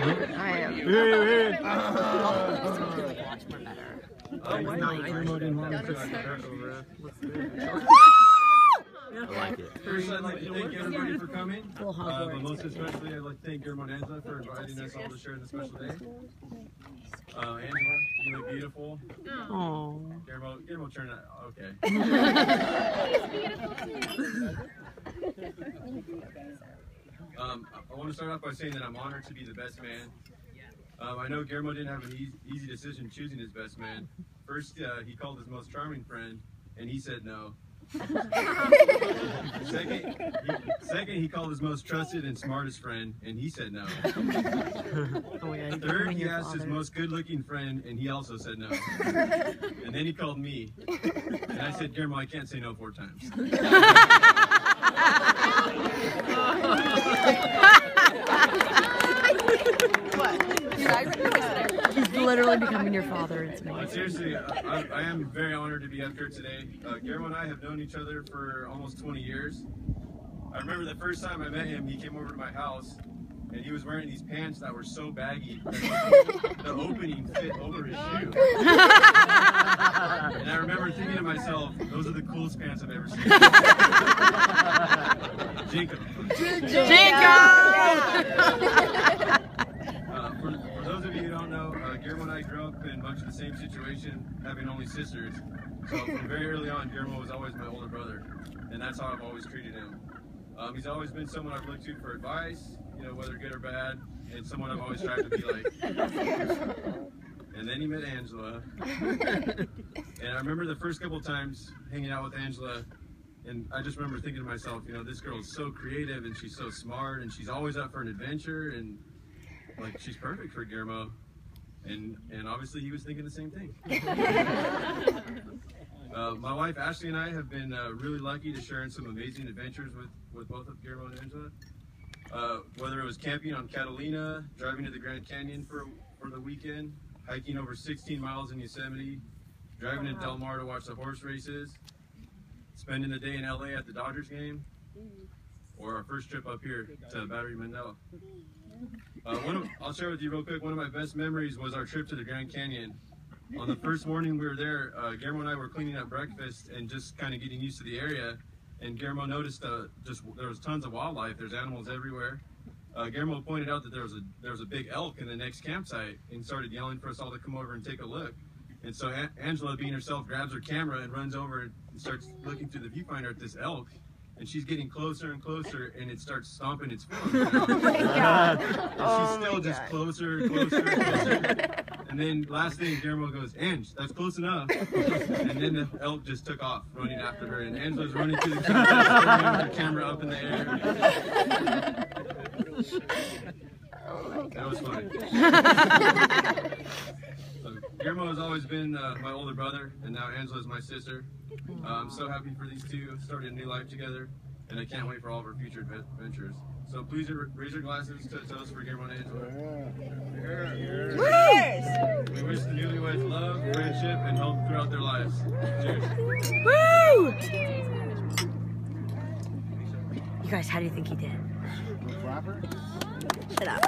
I am. I like it. First, I'd like to thank everybody for coming, but most especially, I'd like to thank Guillermo and Angela for inviting us all to share this special day. Angela, you look beautiful. Aww. Guillermo, turn it. Okay. I want to start off by saying that I'm honored to be the best man. I know Guillermo didn't have an easy decision choosing his best man. First, he called his most charming friend, and he said no. Second, he called his most trusted and smartest friend, and he said no. Third, he asked his most good-looking friend, and he also said no. And then he called me, and I said, Guillermo, I can't say no 4 times. He's literally becoming your father. It's But seriously, I am very honored to be up here today. Guillermo and I have known each other for almost 20 years. I remember the first time I met him, he came over to my house, and he was wearing these pants that were so baggy that the opening fit over his shoe. And I remember thinking to myself, those are the coolest pants I've ever seen. Jinko. For those of you who don't know, Guillermo and I grew up in much of the same situation, having only sisters. So from very early on, Guillermo was always my older brother, and that's how I've always treated him. He's always been someone I've looked to for advice, you know, whether good or bad, and someone I've always tried to be like. And then he met Angela, and I remember the first couple times hanging out with Angela, and I just remember thinking to myself, you know, this girl is so creative, and she's so smart, and she's always up for an adventure, and like she's perfect for Guillermo. And obviously he was thinking the same thing. My wife Ashley and I have been really lucky to share in some amazing adventures with both of Guillermo and Angela. Whether it was camping on Catalina, driving to the Grand Canyon for the weekend, hiking over 16 miles in Yosemite, driving to Del Mar to watch the horse races, spending the day in LA at the Dodgers game, or our first trip up here to Battery Mandela. I'll share with you real quick, one of my best memories was our trip to the Grand Canyon. On the first morning we were there, Guillermo and I were cleaning up breakfast and just kind of getting used to the area, and Guillermo noticed there was tons of wildlife, there's animals everywhere. Guillermo pointed out that there was a big elk in the next campsite and started yelling for us all to come over and take a look. And so Angela, being herself, grabs her camera and runs over and starts looking through the viewfinder at this elk. And she's getting closer and closer, and it starts stomping its foot. Oh my God! And she's still just closer and closer and closer. And then last thing, Guillermo goes, Ange, that's close enough. And then the elk just took off, running after her. And Angela's running through the camera, with her camera up in the air. That was funny. So, Guillermo has always been my older brother, and now Angela's my sister. I'm so happy for these two, starting a new life together, and I can't wait for all of our future adventures. So please raise your glasses to toast for Guillermo and Angela. Cheers! We wish the newlyweds love, friendship, and health throughout their lives. Cheers! Woo! You guys, how do you think he did? Flapper? Shut up.